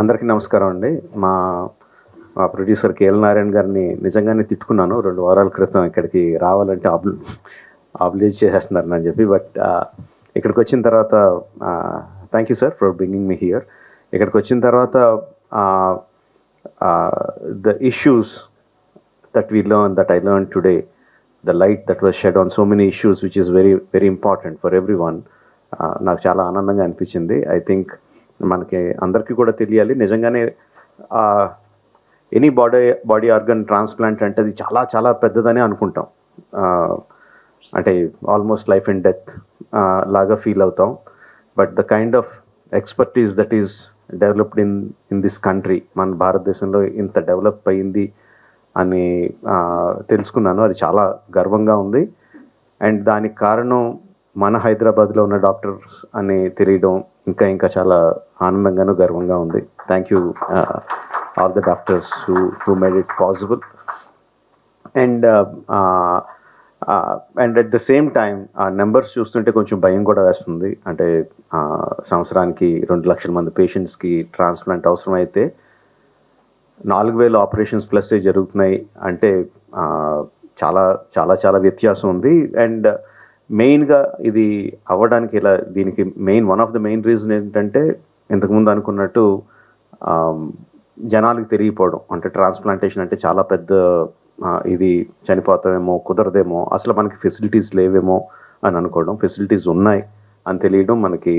అందరికీ నమస్కారం అండి. మా ప్రొడ్యూసర్ కేఎల్ నారాయణ గారిని నిజంగానే తిట్టుకున్నాను 2 వారాల క్రితం. ఇక్కడికి రావాలంటే ఆబ్లిజ్ చేసేస్తున్నారు అని చెప్పి. బట్ ఇక్కడికి వచ్చిన తర్వాత thank you sir for bringing me here. ఇక్కడికి వచ్చిన తర్వాత the issues that we learned, that I learned today, the light that was shed on so many issues, which is very, very important for everyone. నాకు చాలా ఆనందంగా అనిపించింది. I think మనకి అందరికీ కూడా తెలియాలి, నిజంగానే ఎనీ బాడీ ఆర్గన్ ట్రాన్స్ప్లాంట్ అంటే అది చాలా చాలా పెద్దదని అనుకుంటాం. అంటే ఆల్మోస్ట్ లైఫ్ అండ్ డెత్ లాగా ఫీల్ అవుతాం. But the kind of expertise that is developed in this country, మన భారతదేశంలో ఇంత డెవలప్ అయింది అని తెలుసుకున్నాను. అది చాలా గర్వంగా ఉంది. అండ్ దానికి కారణం మన హైదరాబాద్లో ఉన్న డాక్టర్స్ అని తెలియడం ఇంకా చాలా ఆనందంగాను గర్వంగా ఉంది. Thank you all the doctors who made it possible. And at the same time ఆ నెంబర్స్ చూస్తుంటే కొంచెం భయం కూడా వేస్తుంది. అంటే సంవత్సరానికి 2 లక్షల మంది పేషెంట్స్కి ట్రాన్స్ప్లాంట్ అవసరం అయితే 4,000 ఆపరేషన్స్ ప్లస్ జరుగుతున్నాయి అంటే చాలా చాలా చాలా వ్యత్యాసం ఉంది. అండ్ మెయిన్గా ఇది అవ్వడానికి దీనికి one of the main reason ఏంటంటే, ఇంతకుముందు అనుకున్నట్టు జనాలకు తెలియపోవడం. అంటే ట్రాన్స్ప్లాంటేషన్ అంటే చాలా పెద్ద ఇది, చనిపోతామేమో, కుదరదేమో, అసలు మనకి ఫెసిలిటీస్ లేవేమో అని అనుకోవడం. ఫెసిలిటీస్ ఉన్నాయి అని తెలియడం మనకి,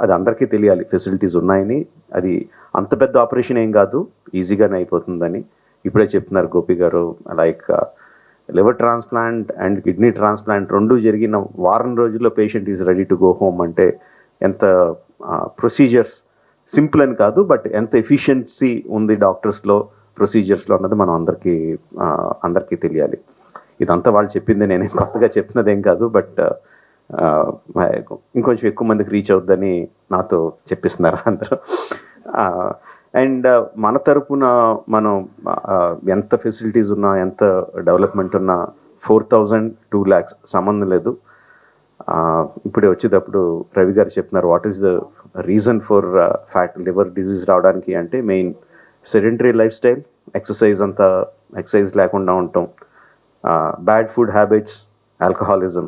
అది అందరికీ తెలియాలి ఫెసిలిటీస్ ఉన్నాయని. అది అంత పెద్ద ఆపరేషన్ ఏం కాదు, ఈజీగానే అయిపోతుందని ఇప్పుడే చెప్తున్నారు గోపి గారు. Like liver transplant and kidney transplant 2 జరిగిన వారం రోజుల్లో patient is ready to go home. అంటే ఎంత ప్రొసీజర్స్ సింపుల్ అని కాదు, బట్ ఎంత ఎఫిషియన్సీ ఉంది డాక్టర్స్లో, ప్రొసీజర్స్లో అన్నది మనం అందరికీ తెలియాలి. ఇదంతా వాళ్ళు చెప్పింది, నేనేం కొత్తగా చెప్తున్నదేం కాదు. బట్ ఇంకొంచెం ఎక్కువ మందికి రీచ్ అవుద్దని నాతో చెప్పిస్తున్నారు అందరూ. అండ్ మన తరపున మనం ఎంత ఫెసిలిటీస్ ఉన్నా, ఎంత డెవలప్మెంట్ ఉన్నా 4,000 2 lakhs సంబంధం లేదు. ఇప్పుడే వచ్చేటప్పుడు రవి గారు చెప్తున్నారు what is the reason for liver disease రావడానికి అంటే main sedentary life style, exercise లేకుండా ఉండటం, బ్యాడ్ ఫుడ్ హ్యాబిట్స్, ఆల్కహాలిజం.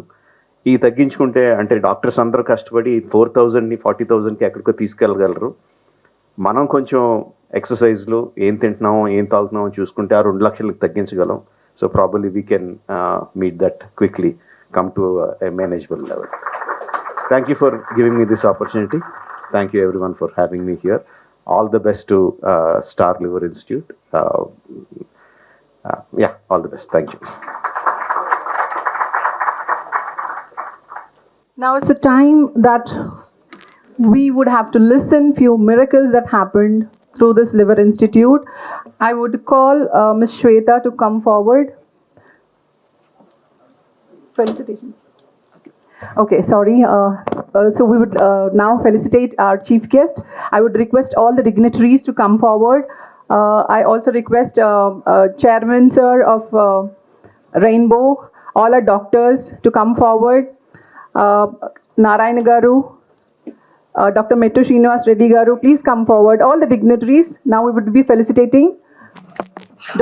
ఈ తగ్గించుకుంటే, అంటే డాక్టర్స్ అందరూ కష్టపడి 4,000ని 40,000కి ఎక్కడికో తీసుకెళ్ళగలరు. మనం కొంచెం ఎక్సర్సైజ్లు, ఏం తింటున్నామో ఏం తాగుతున్నామో చూసుకుంటే ఆ 2 లక్షలకు తగ్గించగలం. So probably we can meet that quickly, come to a manageable level. Thank you for giving me this opportunity. Thank you every one for having me here. All the best to star liver institute. All the best. Thank you. Now it's a time that we would have to listen few miracles that happened through this Liver Institute. I would call Ms. Shweta to come forward. Felicitations. Okay, sorry. So we would now felicitate our chief guest. I would request all the dignitaries to come forward. I also request Chairman Sir of Rainbow, all our doctors to come forward. Narayana Garu, Dr. Mettu Srinivas Reddy Garu, please come forward. All the dignitaries, now we would be felicitating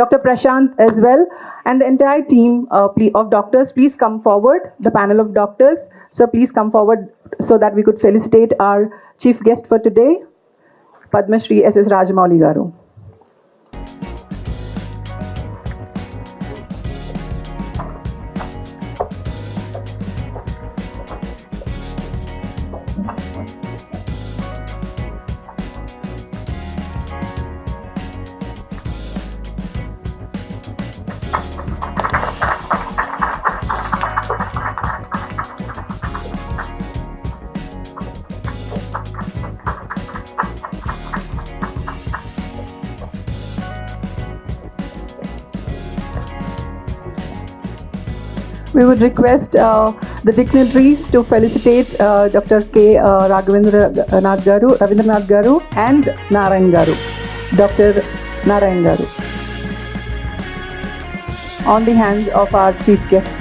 Dr. Prashant as well, and the entire team of doctors, please come forward. The panel of doctors, so please come forward so that we could felicitate our chief guest for today, Padma Shri SS Rajamouli Garu. We would request the dignitaries to felicitate Dr. K. Ravindranath Garu and Narayan Garu, Dr. Narayan Garu, on the hands of our chief guest.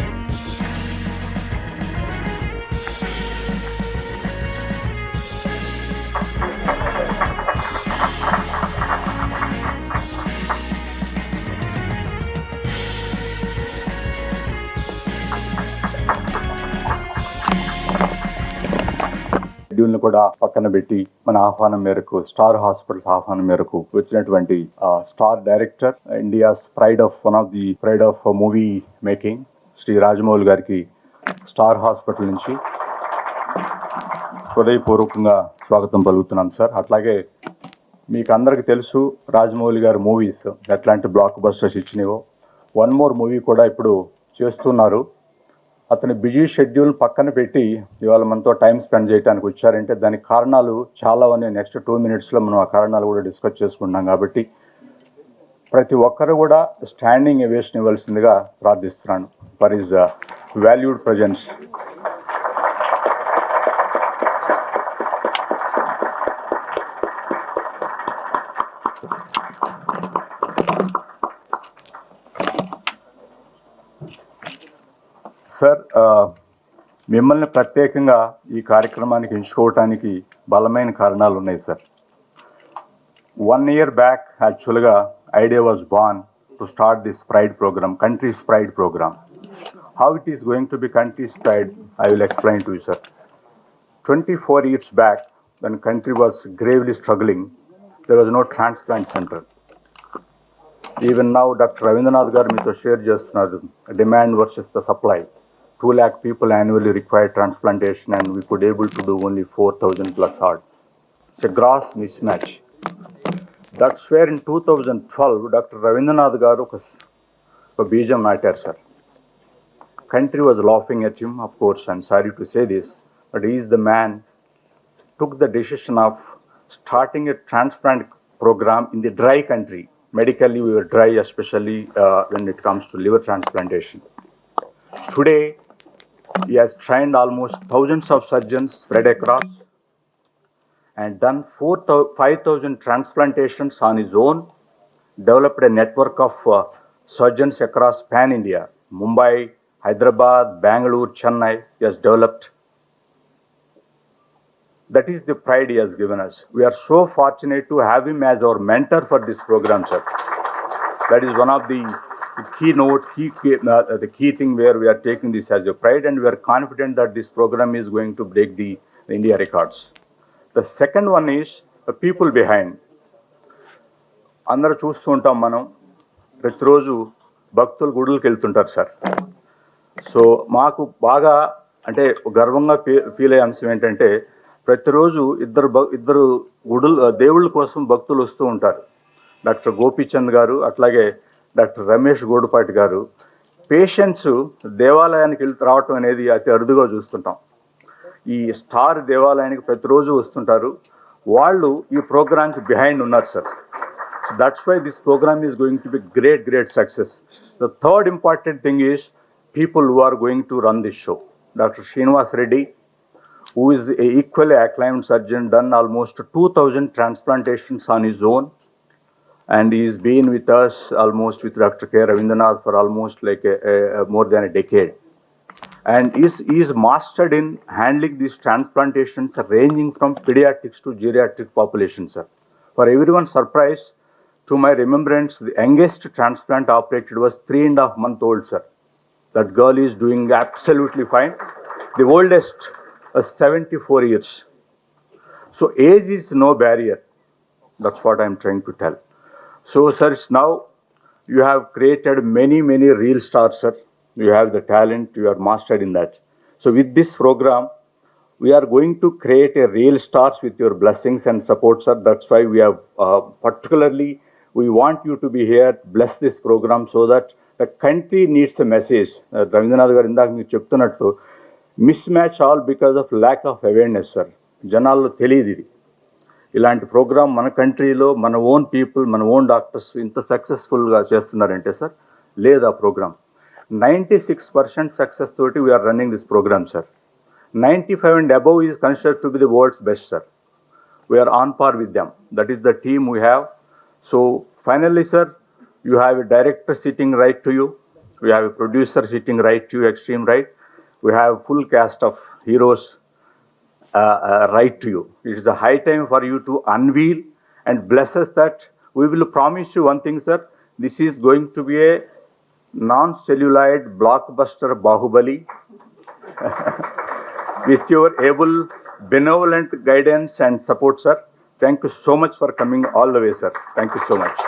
షెడ్యూల్ని కూడా పక్కన పెట్టి మన ఆహ్వానం మేరకు star hospitals ఆహ్వానం మేరకు వచ్చినటువంటి star director India's one of the pride of movie making Shri Rajamouli గారికి స్టార్ హాస్పిటల్ నుంచి హృదయపూర్వకంగా స్వాగతం పలుకుతున్నాం సార్. అట్లాగే మీకు అందరికి తెలుసు రాజమౌళి గారి మూవీస్ ఎట్లాంటి బ్లాక్ బస్టర్స్ ఇచ్చినావో. వన్ మోర్ మూవీ కూడా ఇప్పుడు చేస్తున్నారు. అతని బిజీ షెడ్యూల్ పక్కన పెట్టి ఇవాళ మనతో టైం స్పెండ్ చేయడానికి వచ్చారంటే దానికి కారణాలు చాలా ఉన్నాయి. నెక్స్ట్ 2 minutesలో మనం ఆ కారణాలు కూడా డిస్కస్ చేసుకుంటున్నాం. కాబట్టి ప్రతి ఒక్కరు కూడా స్టాండింగ్ ఎవేషన్ ఇవ్వాల్సిందిగా ప్రార్థిస్తున్నాను for his valued presence. Sir, మిమ్మల్ని ప్రత్యేకంగా ఈ కార్యక్రమానికి ఎంచుకోవటానికి బలమైన కారణాలు ఉన్నాయి సార్. 1 year బ్యాక్ యాక్చువల్గా idea was born to start this pride programme, country's pride programme. How it is going to be country's pride, I will explain to you sir. 24 years back when country was gravely struggling, there was no transplant center. Even now, Dr. Ravindranath garu meeto share చేస్తున్నారు demand versus the supply. 2 lakh people annually require transplantation and we could able to do only 4,000 plus odd. It's a gross mismatch. That's where in 2012, Dr. Ravindranath garu ఒక బీజం నాటారు sir. Country was laughing at him, of course, I'm sorry to say this, but he is the man took the decision of starting a transplant program in the dry country. Medically, we were dry, especially when it comes to liver transplantation. Today, he has trained almost thousands of surgeons spread across and done 5,000 transplantations on his own, developed a network of surgeons across pan-India, Mumbai, Hyderabad, Bangalore, Chennai. He has developed. That is the pride he has given us. We are so fortunate to have him as our mentor for this program, sir. That is one of the the key thing where we are taking this as a pride, and we are confident that this program is going to break the India records. The second one is the people behind. అందరూ చూస్తూ ఉంటాం మనం, ప్రతిరోజు భక్తులు గుడులకు వెళ్తుంటారు sir. So మాకు బాగా అంటే గర్వంగా ఫీల్ అయ్యే అంశం ఏంటంటే ప్రతిరోజు ఇద్దరు దేవుళ్ళ కోసం భక్తులు వస్తూ ఉంటారు. డాక్టర్ గోపీచంద్ గారు, అట్లాగే డాక్టర్ రమేష్ గోడుపాటి గారు. పేషెంట్స్ దేవాలయానికి రావటం అనేది అతి అరుదుగా చూస్తుంటాం. ఈ స్టార్ దేవాలయానికి ప్రతిరోజు వస్తుంటారు. వాళ్ళు ఈ ప్రోగ్రామ్కి బిహైండ్ ఉన్నారు sir. That's why this programme is going to be great success. The third important thing is people who are going to run this show. Doctor Srinivas Reddy, who is an equally acclaimed surgeon, done almost 2,000 transplantations on his own, and he's been with us almost with Dr. K. Ravindranath for almost like more than a decade, and is mastered in handling these transplantations ranging from pediatrics to geriatric populations, sir. For everyone's surprise, to my remembrance, the youngest transplant operated was 3.5 months old, sir. That girl is doing absolutely fine. The oldest 74 years. So age is no barrier. That's what I'm trying to tell. So sir, now you have created many real stars, sir. You have the talent, you are mastered in that. So with this program, we are going to create a real stars with your blessings and support, sir. That's why we have particularly, we want you to be here, bless this program so that the country needs a message. Ravindranath garu indaku meer cheptunnattu, mismatch all because of lack of awareness sir. జనాల్లో తెలియదు ఇది. ఇలాంటి programme మన కంట్రీలో మన own people, మన own doctors ఇంత సక్సెస్ఫుల్గా చేస్తున్నారంటే సార్, లేదు ఆ ప్రోగ్రామ్. 96% సక్సెస్ తోటి we are running this programme sir. 95 and above is considered to be the world's best, sir. We are on par with them. That is the team we have. So finally, sir, you have a director sitting right to you. We have a producer sitting right to you, extreme right. We have full cast of heroes right to you. It is a high time for you to unveil and bless us that. We will promise you one thing, sir. This is going to be a non-celluloid blockbuster Bahubali with your able benevolent guidance and support, sir. Thank you so much for coming all the way, sir. Thank you so much.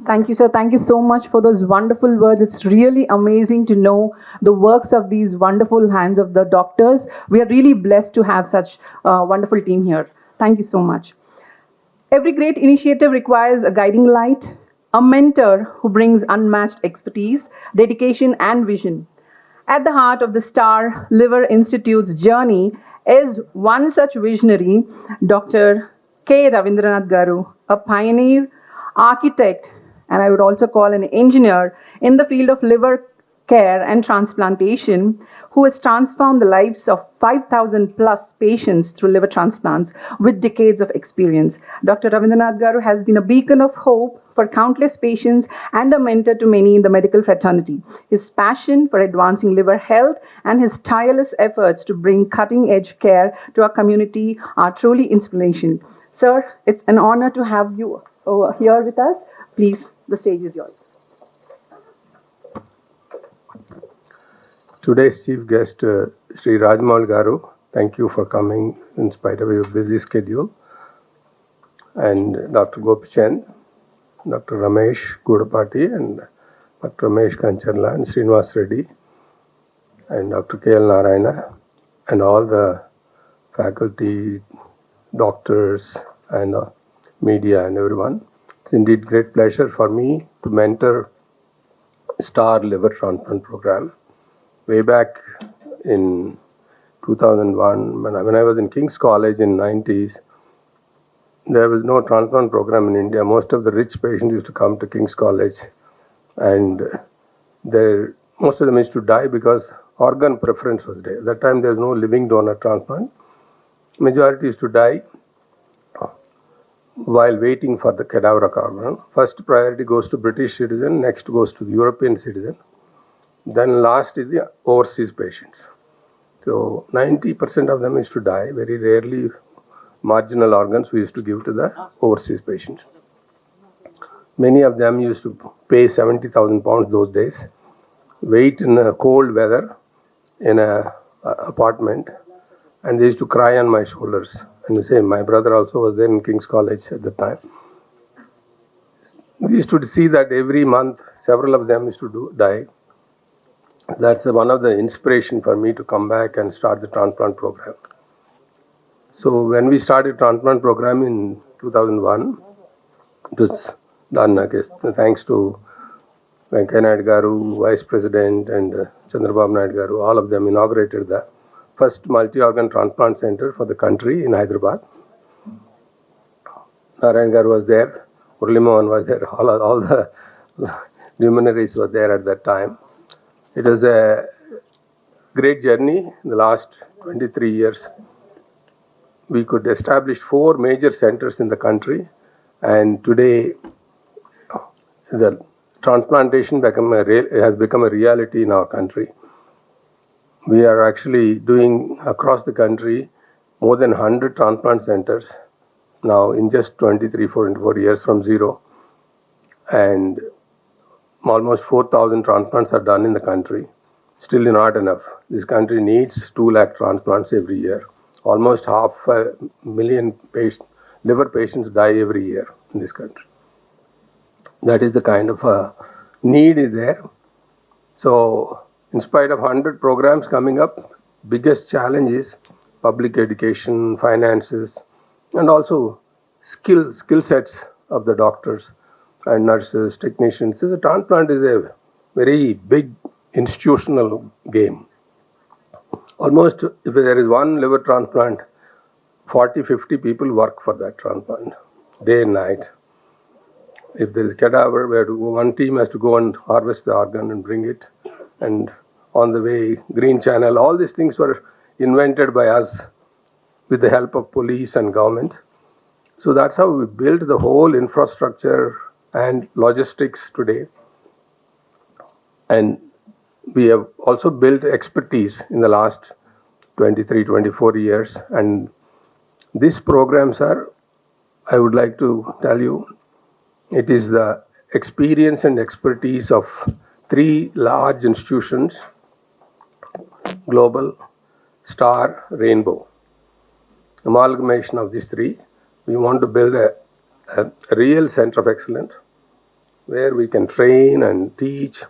Thank you, sir. Thank you so much for those wonderful words. It's really amazing to know the works of these wonderful hands of the doctors. We are really blessed to have such a wonderful team here. Thank you so much. Every great initiative requires a guiding light, a mentor who brings unmatched expertise, dedication, and vision. At the heart of the Star Liver Institute's journey is one such visionary, Dr. K. Ravindranath Garu, a pioneer, architect, and I would also call an engineer in the field of liver care and transplantation, who has transformed the lives of 5,000 plus patients through liver transplants with decades of experience. Dr. Ravindranath Garu has been a beacon of hope for countless patients and a mentor to many in the medical fraternity. His passion for advancing liver health and his tireless efforts to bring cutting-edge care to our community are truly inspiration. Sir, it's an honor to have you over here with us. Please, the stage is yours. Today's chief guest, Sri Rajamouli Garu, thank you for coming in spite of your busy schedule. And Dr. Gopichan, Dr. Ramesh Gudapati, and Dr. Ramesh Kancharla, and Srinivas Reddy, and Dr. K.L. Narayana, and all the faculty, doctors, and media, and everyone. It's indeed great pleasure for me to mentor Star Liver Transplant Program. Way back in 2001, when I was in King's College in 90s, there was no transplant program in India. Most of the rich patients used to come to King's College, and most of them used to die because organ preference was there. At that time, there was no living donor transplant. Majority used to die while waiting for the cadaver organ. First priority goes to British citizen, next goes to the European citizen. Then last is the overseas patients. So 90% of them used to die. Very rarely marginal organs we used to give to the overseas patients. Many of them used to pay 70,000 pounds those days, wait in a cold weather in a apartment, and they used to cry on my shoulders. And you say, my brother also was there in King's College at the time. We used to see that every month several of them used to die. That's one of the inspiration for me to come back and start the transplant program. So when we started transplant program in 2001, it was done, I guess, thanks to Venkaiah Naidu Garu, Vice President, and Chandrababu Naidu Garu. All of them inaugurated the first multi-organ transplant center for the country in Hyderabad. Narayan Garu was there, Murali Mohan was there, all the luminaries were there at that time. It was a great journey in the last 23 years. We could establish 4 major centers in the country, and today the transplantation has become a reality in our country. We are actually doing across the country more than 100 transplant centers now in just 24 years from zero, and almost 4,000 transplants are done in the country. Still not enough. This country needs 2 lakh transplants every year. Almost 500,000 liver patients die every year in this country. That is the kind of need is there. So, in spite of 100 programs coming up, biggest challenge is public education, finances, and also skill sets of the doctors and nurses, technicians. So the transplant is a very big institutional game. Almost, if there is one liver transplant, 40-50 people work for that transplant, day and night. If there is cadaver, one team has to go and harvest the organ and bring it. And on the way, green channel, all these things were invented by us with the help of police and government. So that's how we built the whole infrastructure and logistics today. And we have also built expertise in the last 23-24 years. And these programs are, I would like to tell you, it is the experience and expertise of 3 large institutions Global, Star, Rainbow. Amalgamation of these three. We want to build a real center of excellence where we can train and teach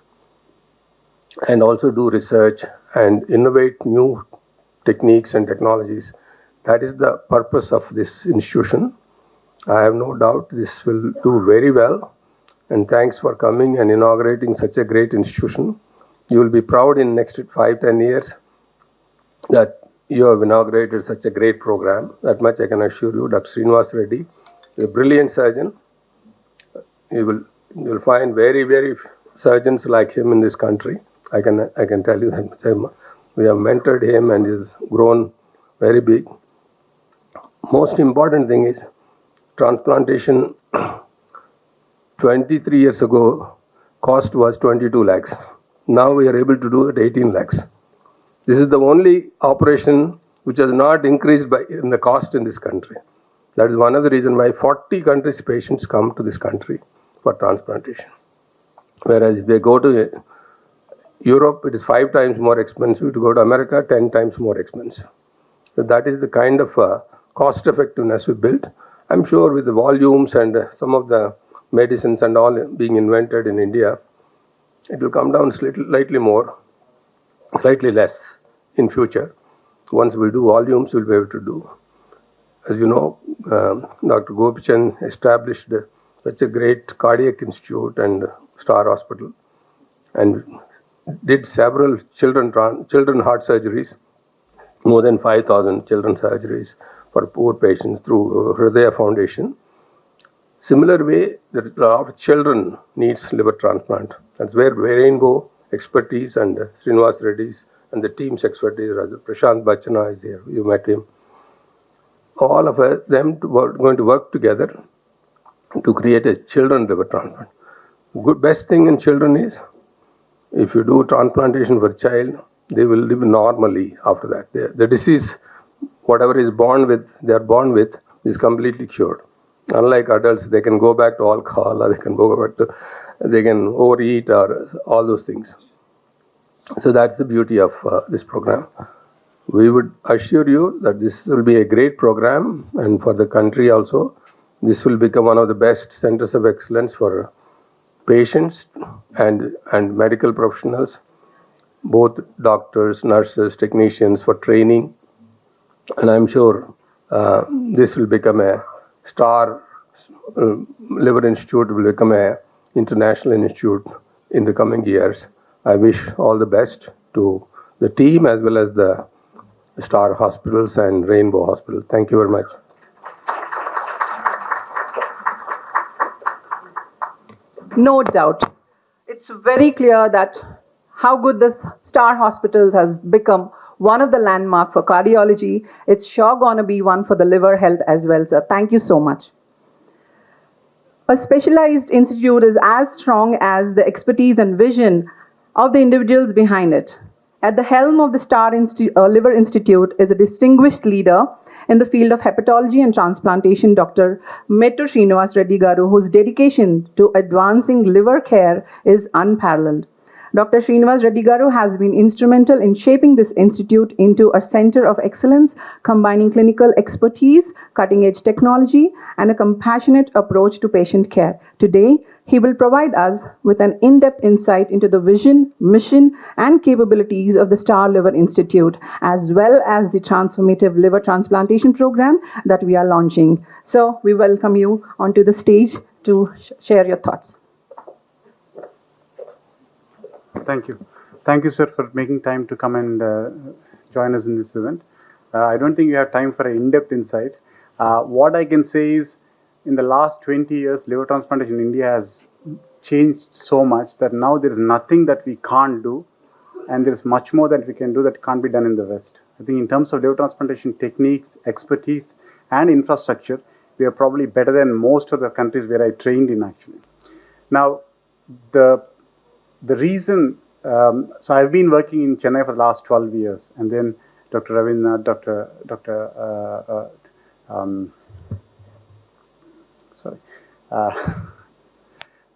and also do research and innovate new techniques and technologies. That is the purpose of this institution. I have no doubt this will do very well. And thanks for coming and inaugurating such a great institution. You will be proud in next 5-10 years that you have inaugurated such a great program. That much I can assure you. Dr. Srinivas Reddy, a brilliant surgeon. You will find very, very surgeons like him in this country. I can tell you that we have mentored him and he's grown very big. Most important thing is transplantation. 23 years ago, cost was 22 lakhs. Now we are able to do it 18 lakhs. This is the only operation which has not increased in the cost in this country. That is one of the reasons why 40 countries' patients come to this country for transplantation. Whereas if they go to Europe, it is 5 times more expensive. To go to America, 10 times more expensive. So that is the kind of cost effectiveness we built. I'm sure with the volumes and some of the medicines and all being invented in India, it will come down slightly less in future. Once we do volumes, we'll be able to do. As you know, Dr. Gopichan established such a great cardiac institute and Star Hospital and did several children heart surgeries, more than 5,000 children surgeries for poor patients through Hridaya Foundation. Similar way, there is a lot of children needs liver transplant. That's where Rainbow expertise and Srinivas Reddy's and the team's expertise, Prashant Bachana is here, you met him. All of them going to work together to create a children liver transplant. Best thing in children is, if you do transplantation for a child, they will live normally after that. The disease, whatever they are born with, is completely cured. Unlike adults, they can go back to alcohol, or they can overeat, or all those things. So that's the beauty of this program. We would assure you that this will be a great program, and for the country also, this will become one of the best centers of excellence for patients and medical professionals, both doctors, nurses, technicians, for training. And I'm sure this will become a Star Liver Institute, will become a international institute in the coming years. I wish all the best to the team as well as the Star Hospitals and Rainbow Hospital. Thank you very much. No doubt. It's very clear that how good this Star Hospitals has become one of the landmark for cardiology. It's sure gonna be one for the liver health as well, sir. Thank you so much. A specialized institute is as strong as the expertise and vision of the individuals behind it. At the helm of the Star Liver Institute is a distinguished leader in the field of hepatology and transplantation, Dr. Mettu Srinivas Reddy Garu, whose dedication to advancing liver care is unparalleled. Dr. Srinivas Reddy Garu has been instrumental in shaping this institute into a center of excellence, combining clinical expertise, cutting-edge technology, and a compassionate approach to patient care. Today, he will provide us with an in-depth insight into the vision, mission, and capabilities of the Star Liver Institute, as well as the transformative liver transplantation program that we are launching. So, we welcome you onto the stage to share your thoughts. Thank you. Thank you, sir, for making time to come and join us in this event. I don't think you have time for an in-depth insight. What I can say is, in the last 20 years, liver transplantation in India has changed so much that now there is nothing that we can't do, and there is much more that we can do that can't be done in the West. I think in terms of liver transplantation techniques, expertise, and infrastructure, we are probably better than most of the countries where I trained in, actually. Now, the reason, so I've been working in Chennai for the last 12 years, and then Dr. Ravindra,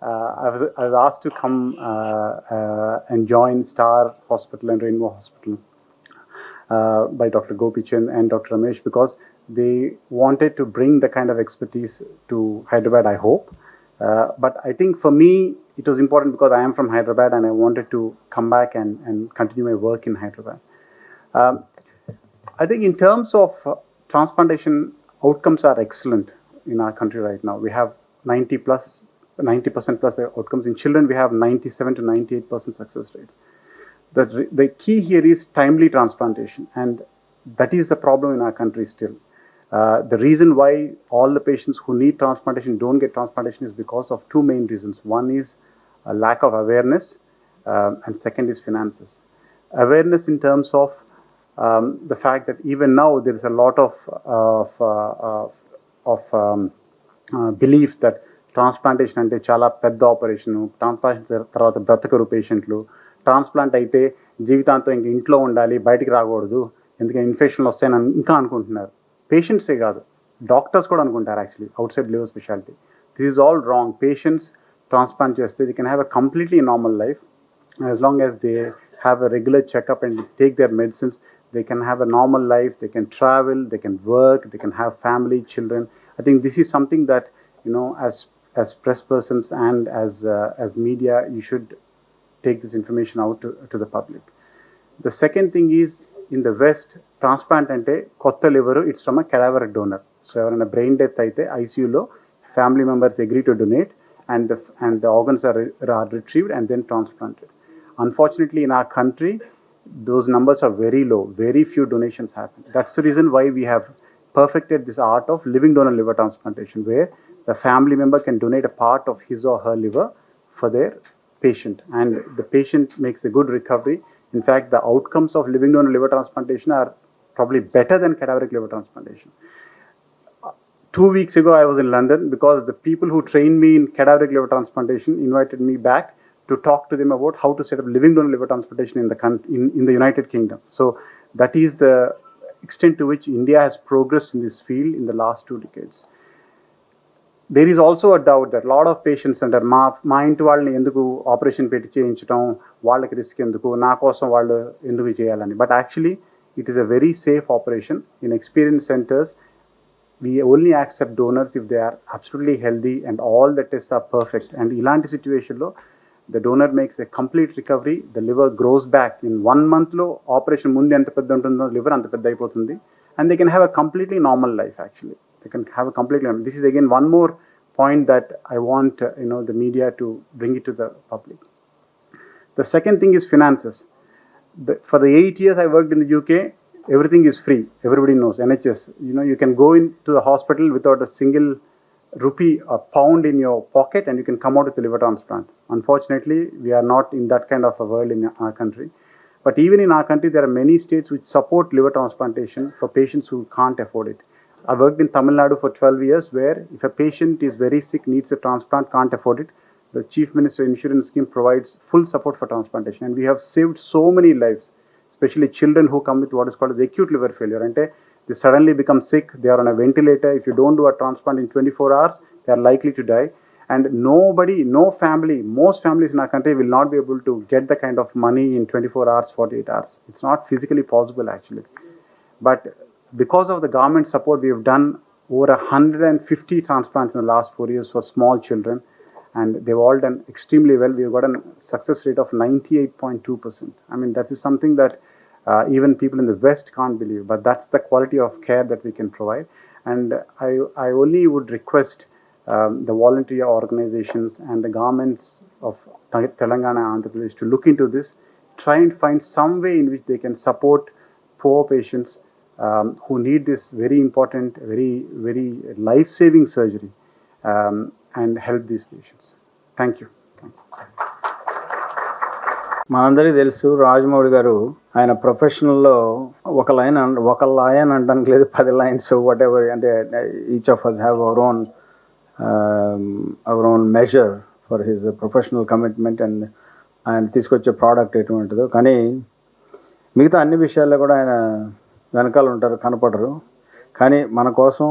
I was asked to come and join Star Hospital and Rainbow Hospital by Dr. Gopichand and Dr. Ramesh, because they wanted to bring the kind of expertise to Hyderabad, I hope. But I think for me, it was important because I am from Hyderabad and I wanted to come back and continue my work in Hyderabad. I think in terms of transplantation, outcomes are excellent in our country right now. We have 90% plus outcomes. In children, we have 97 to 98% success rates. The key here is timely transplantation, and that is the problem in our country still. The reason why all the patients who need transplantation don't get transplantation is because of two main reasons. One is a lack of awareness, and second is finances. Awareness in terms of the fact that even now there is a lot of belief that transplantation అంటే చాలా పెద్ద operation, transplantation తర్వాత బ్రతకరు పేషెంట్లు, transplant అయితే జీవితాంతం ఇంక ఇంట్లో ఉండాలి, బయటికి రాకూడదు, ఎందుకంటే ఇన్ఫెక్షన్లు వస్తాయని ఇంకా అనుకుంటున్నారు. పేషెంట్సే కాదు, డాక్టర్స్ కూడా అనుకుంటారు actually outside liver speciality. This is all wrong. Patients transplant చేస్తే they can have a completely normal life as long as they have a regular checkup and take their medicines. They can have a normal life, they can travel, they can work, they can have family, children. I think this is something that, you know, as press persons and as media, you should take this information out to the public. The second thing is, in the West, transplant ante kotta liver, it's from a cadaver donor. So evarana brain death aithe ICU lo family members agree to donate, and the organs are retrieved and then transplanted. Unfortunately, in our country, those numbers are very low. Very few donations happen. That's the reason why we have perfected this art of living donor liver transplantation, where the family member can donate a part of his or her liver for their patient, and the patient makes a good recovery. In fact, the outcomes of living donor liver transplantation are probably better than cadaveric liver transplantation. 2 weeks ago, I was in London because the people who trained me in cadaveric liver transplantation invited me back to talk to them about how to set up living donor liver transplantation in the United Kingdom. So that is the extent to which India has progressed in this field in the last 2 decades. There is also a doubt that a lot of patients under మా ఇంటి వాళ్ళని ఎందుకు operation పెట్టి చేయించడం, వాళ్ళకి risk ఎందుకు, నా కోసం వాళ్ళు ఎందుకు చేయాలని. But actually, it is a very safe operation. In experienced centers, we only accept donors if they are absolutely healthy and all the tests are perfect. And ilanti situation lo, the donor makes a complete recovery, the liver grows back. In 1 month lo, operation mundu enta pedda untundo liver anta pedda ayipotundi, and they can have a completely normal life actually. They can have a completely normal. This is again one more point that I want the media to bring it to the public. The second thing is finances. For the 8 years I worked in the UK, everything is free. Everybody knows NHS. You can go into the hospital without a single rupee or pound in your pocket, and you can come out with a liver transplant. Unfortunately, we are not in that kind of a world in our country. But even in our country, there are many states which support liver transplantation for patients who can't afford it. I worked in Tamil Nadu for 12 years, where if a patient is very sick, needs a transplant, can't afford it, the Chief Minister Insurance Scheme provides full support for transplantation. And we have saved so many lives, especially children who come with what is called as acute liver failure. And they suddenly become sick, they are on a ventilator. If you don't do a transplant in 24 hours, they are likely to die. And no family, most families in our country will not be able to get the kind of money in 24 hours, 48 hours. It's not physically possible actually. But because of the government support, we have done over 150 transplants in the last 4 years for small children, and they've all done extremely well. We've got a success rate of 98.2%. I mean, that is something that even people in the West can't believe, but that's the quality of care that we can provide. And I only would request the voluntary organizations and the governments of Telangana and Andhra Pradesh to look into this, try and find some way in which they can support poor patients who need this very important, very, very life-saving surgery, and help these patients. Thank you. మనందరికీ తెలుసు రాజమౌళి గారు ఆయన ప్రొఫెషనల్లో ఒక line అనడానికి లేదు, 10 lines whatever, అంటే each of us have our own measure for his professional commitment and ఆయన తీసుకొచ్చే ప్రోడక్ట్ ఎటువంటిదో. కానీ మిగతా అన్ని విషయాల్లో కూడా ఆయన వెనకాల ఉంటారు, కనపడరు. కానీ మన కోసం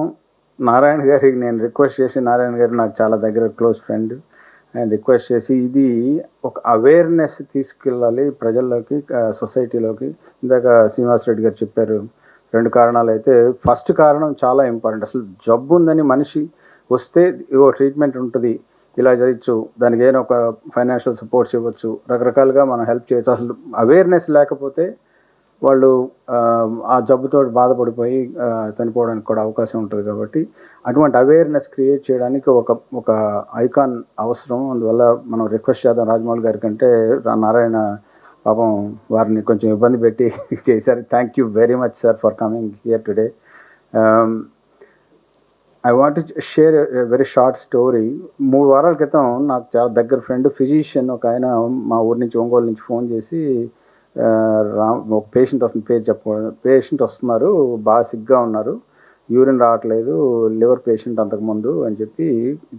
నారాయణ గారికి నేను రిక్వెస్ట్ చేసి, నారాయణ గారు నాకు చాలా దగ్గర క్లోజ్ ఫ్రెండ్, అండ్ రిక్వెస్ట్ చేసి ఇది ఒక అవేర్నెస్ తీసుకెళ్ళాలి ప్రజల్లోకి, సొసైటీలోకి. ఇందాక శ్రీనివాస్ రెడ్డి గారు చెప్పారు 2 కారణాలు అయితే, ఫస్ట్ కారణం చాలా ఇంపార్టెంట్. అసలు జబ్బు ఉందని మనిషి వస్తే ఇవో ట్రీట్మెంట్ ఉంటుంది, ఇలా చేయొచ్చు, దానికి ఏదైనా ఒక ఫైనాన్షియల్ సపోర్ట్స్ ఇవ్వచ్చు, రకరకాలుగా మనం హెల్ప్ చేయొచ్చు. అసలు అవేర్నెస్ లేకపోతే వాళ్ళు ఆ జబ్బుతో బాధపడిపోయి చనిపోవడానికి కూడా అవకాశం ఉంటుంది. కాబట్టి అటువంటి అవేర్నెస్ క్రియేట్ చేయడానికి ఒక ఐకాన్ అవసరం. అందువల్ల మనం రిక్వెస్ట్ చేద్దాం రాజమౌళి గారి కంటే. నారాయణ పాపం వారిని కొంచెం ఇబ్బంది పెట్టి చేశారు. Thank you very much sir for coming here today. I want share very short story. 3 వారాల క్రితం నాకు చాలా దగ్గర ఫ్రెండ్ ఫిజిషియన్ ఒక ఆయన మా ఊరి నుంచి, ఒంగోలు నుంచి ఫోన్ చేసి, ఒక పేషెంట్ వస్తుంది, పేరు చెప్పకూడదు, పేషెంట్ వస్తున్నారు, బాగా సిగ్గా ఉన్నారు, యూరిన్ రావట్లేదు, లివర్ పేషెంట్ అంతకుముందు అని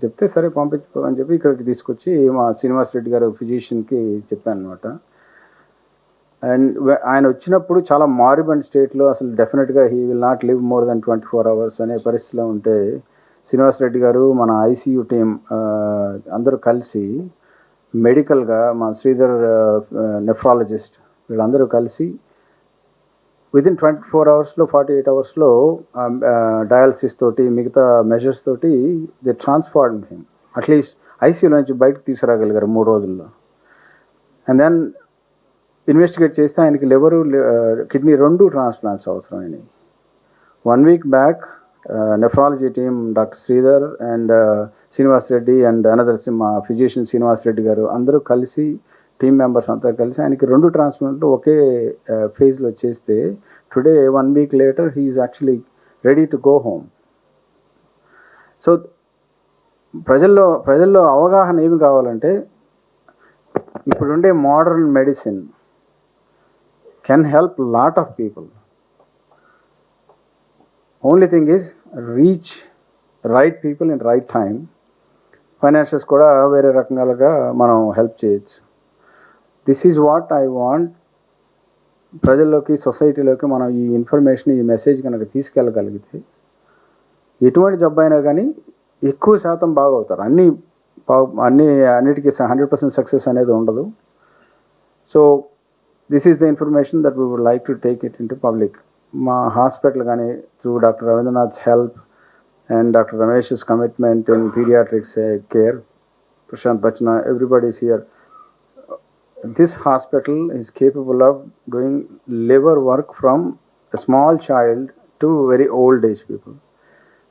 చెప్తే సరే పంపించుకో అని చెప్పి ఇక్కడికి తీసుకొచ్చి మా శ్రీనివాస్ రెడ్డి గారు ఫిజిషియన్కి చెప్పాను అనమాట. అండ్ ఆయన వచ్చినప్పుడు చాలా మారిబండ్ స్టేట్లో, అసలు డెఫినెట్గా he will not live more than 24 hours అనే పరిస్థితిలో ఉంటే, శ్రీనివాస్ రెడ్డి గారు, మన ఐసీయూ టీం అందరూ కలిసి మెడికల్గా, మా శ్రీధర్ నెఫ్రాలజిస్ట్, వీళ్ళందరూ కలిసి విదిన్ 24 hours 48 hours డయాలసిస్ తోటి మిగతా మెజర్స్ తోటి ది ట్రాన్స్ఫార్మ్ హిమ్. అట్లీస్ట్ ఐసీయూలో నుంచి బయటకు తీసుకురాగలిగారు 3 రోజుల్లో. అండ్ దెన్ ఇన్వెస్టిగేట్ చేస్తే ఆయనకి లివరు, కిడ్నీ 2 ట్రాన్స్ప్లాంట్స్ అవసరమైనవి. 1 week back nephrology team doctor Sridhar and Srinivas Reddy and another మా ఫిజిషియన్ శ్రీనివాస్ రెడ్డి గారు అందరూ కలిసి, టీమ్ మెంబర్స్ అంతా కలిసి ఆయనకి 2 ట్రాన్స్ప్లాంట్లు ఒకే ఫేజ్లో చేస్తే, today 1 week later he is actually ready to go home. So ప్రజల్లో అవగాహన ఏమి కావాలంటే, ఇప్పుడుండే modern medicine can help lot of people. Only thing is reach right people in right time. Financials కూడా వేరే రకాలుగా మనం హెల్ప్ చేయొచ్చు. This is what I want. ప్రజల్లోకి, సొసైటీలోకి మనం ఈ ఇన్ఫర్మేషన్, ఈ మెసేజ్ కనుక తీసుకెళ్ళగలిగితే, ఎటువంటి జబ్బు అయినా కానీ ఎక్కువ శాతం బాగవుతారు. అన్నిటికీ 100% సక్సెస్ అనేది ఉండదు. So this is the information that we would like to take it into public. మా హాస్పిటల్ కానీ through Dr. Ravindranath's help and Dr. Ramesh's commitment in pediatrics care, Prashant Bachna, everybody is here. This hospital is capable of doing liver work from a small child to very old age people.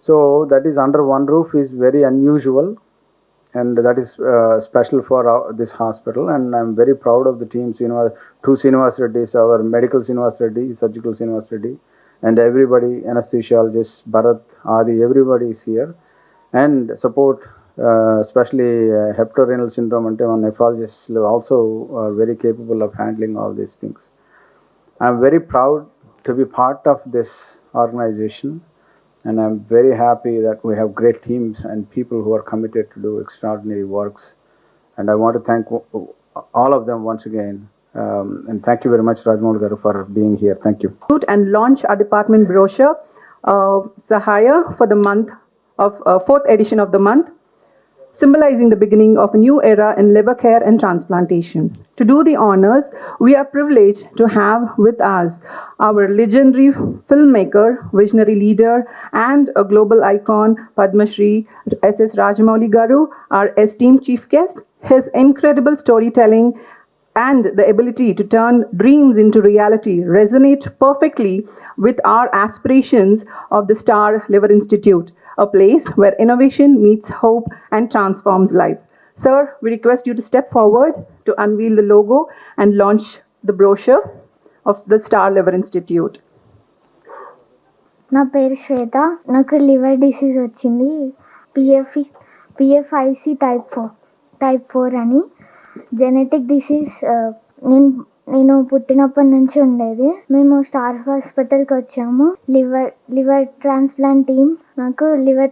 So that is under one roof is very unusual, and that is special for this hospital. And I'm very proud of the team, two Srinivas Reddys, our medical Srinivas Reddy, surgical Srinivas Reddy, and everybody, anesthesiologists, Bharat, Aadi, everybody is here. And support, especially hepatorenal syndrome, and nephrologists also are very capable of handling all these things. I'm very proud to be part of this organization. And I'm very happy that we have great teams and people who are committed to do extraordinary works. And I want to thank all of them once again. And thank you very much, Rajamouli garu, for being here. Thank you. And launch our department brochure, Sahaya, for the month of 4th edition of the month, symbolizing the beginning of a new era in liver care and transplantation. To do the honors, we are privileged to have with us our legendary filmmaker, visionary leader, and a global icon, Padma Shri SS Rajamouli garu, our esteemed chief guest. His incredible storytelling and the ability to turn dreams into reality resonate perfectly with our aspirations of the Star Liver Institute, a place where innovation meets hope and transforms lives. Sir, we request you to step forward to unveil the logo and launch the brochure of the Star Liver Institute. నా పేరు శ్వేత. నాకు liver disease వచ్చింది, పిఎఫ్ఐసి type 4 అని. Genetic disease. నేను పుట్టినప్పటి నుంచి ఉండేది. మేము స్టార్ హాస్పిటల్కి వచ్చాము. లివర్ ట్రాన్స్ప్లాంట్ టీమ్ నాకు లివర్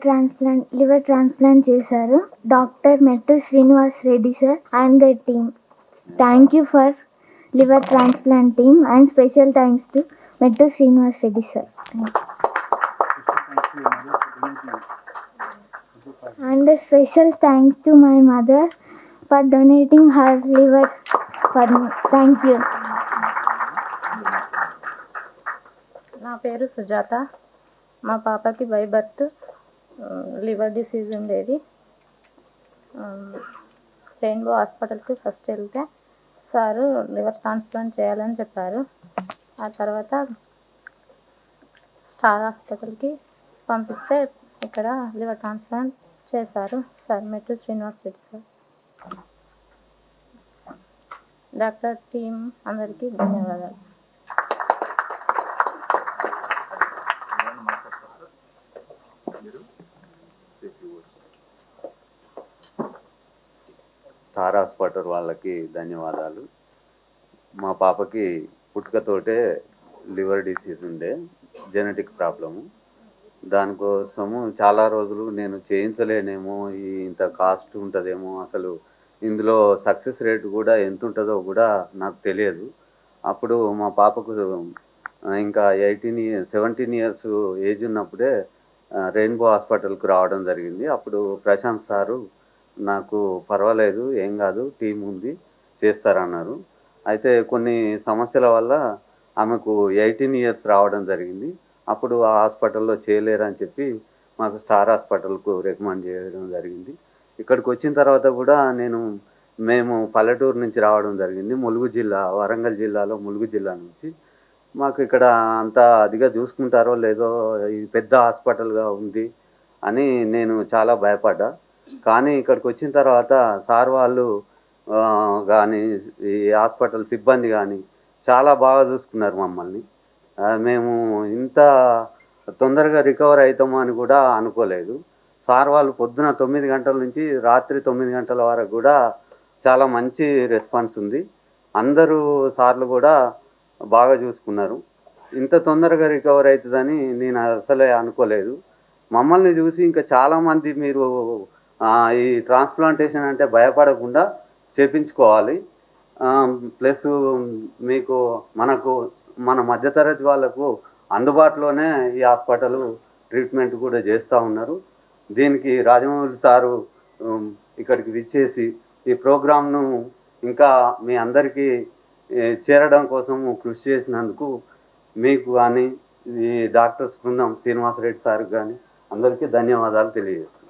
ట్రాన్స్ప్లాంట్ చేశారు. Doctor Mettu Srinivas Reddy sir and the team. Thank you for liver transplant team and special thanks to Mettu Srinivas Reddy sir. And a special thanks to my mother for donating her liver for me. Thank you. నా పేరు సుజాత. మా పాపకి by birth liver disease ఉండేది. Rainbow హాస్పిటల్కి first వెళ్తే sir liver transplant చేయాలని చెప్పారు. ఆ తర్వాత స్టార్ హాస్పిటల్కి పంపిస్తే ఇక్కడ లివర్ ట్రాన్స్ప్లాంట్ చేశారు సార్. మెట్టు Srinivas Reddy sir. Doctor team అందరికీ ధన్యవాదాలు. స్టార్ హాస్పిటల్ వాళ్ళకి ధన్యవాదాలు. మా పాపకి పుట్టుకతోటే లివర్ డిసీజ్ ఉండే, జెనెటిక్ ప్రాబ్లము. దానికోసము చాలా రోజులు నేను చేయించలేనేమో, ఇంత కాస్ట్ ఉంటుందేమో, అసలు ఇందులో సక్సెస్ రేట్ కూడా ఎంత ఉంటుందో కూడా నాకు తెలియదు. అప్పుడు మా పాపకు ఇంకా 17 ఇయర్స్ ఏజ్ ఉన్నప్పుడే రెయిన్బో హాస్పిటల్కి రావడం జరిగింది. అప్పుడు ప్రశాంత్ సారు నాకు పర్వాలేదు, ఏం కాదు, టీం ఉంది, చేస్తారన్నారు. అయితే కొన్ని సమస్యల వల్ల ఆమెకు 18 ఇయర్స్ రావడం జరిగింది. అప్పుడు ఆ హాస్పిటల్లో చేయలేరని చెప్పి మాకు స్టార్ హాస్పిటల్కు రికమెండ్ చేయడం జరిగింది. ఇక్కడికి వచ్చిన తర్వాత కూడా మేము పల్లెటూరు నుంచి రావడం జరిగింది. ములుగు జిల్లా, వరంగల్ జిల్లాలో ములుగు జిల్లా నుంచి. మాకు ఇక్కడ అంత అదిగా చూసుకుంటారో లేదో, ఇది పెద్ద హాస్పిటల్గా ఉంది అని నేను చాలా భయపడ్డా. కానీ ఇక్కడికి వచ్చిన తర్వాత సార్ వాళ్ళు కానీ ఈ హాస్పిటల్ సిబ్బంది కానీ చాలా బాగా చూసుకున్నారు మమ్మల్ని. మేము ఇంత తొందరగా రికవర్ అవుతామో అని కూడా అనుకోలేదు. సార్ వాళ్ళు పొద్దున 9 గంటల నుంచి రాత్రి 9 గంటల వరకు కూడా చాలా మంచి రెస్పాన్స్ ఉంది. అందరూ సార్లు కూడా బాగా చూసుకున్నారు. ఇంత తొందరగా రికవర్ అవుతుందని నేను అసలే అనుకోలేదు. మమ్మల్ని చూసి ఇంకా చాలామంది మీరు ఈ ట్రాన్స్ప్లాంటేషన్ అంటే భయపడకుండా చేపించుకోవాలి. ప్లస్ మీకు మన మధ్యతరగతి వాళ్ళకు అందుబాటులోనే ఈ హాస్పిటల్ ట్రీట్మెంట్ కూడా చేస్తూ ఉన్నారు. దీనికి రాజమౌళి సారు ఇక్కడికి విచ్చేసి ఈ ప్రోగ్రామ్ను ఇంకా మీ అందరికీ చేరడం కోసం కృషి చేసినందుకు మీకు కానీ ఈ డాక్టర్స్ బృందం శ్రీనివాసరెడ్డి సార్కి కానీ అందరికీ ధన్యవాదాలు తెలియజేస్తాను.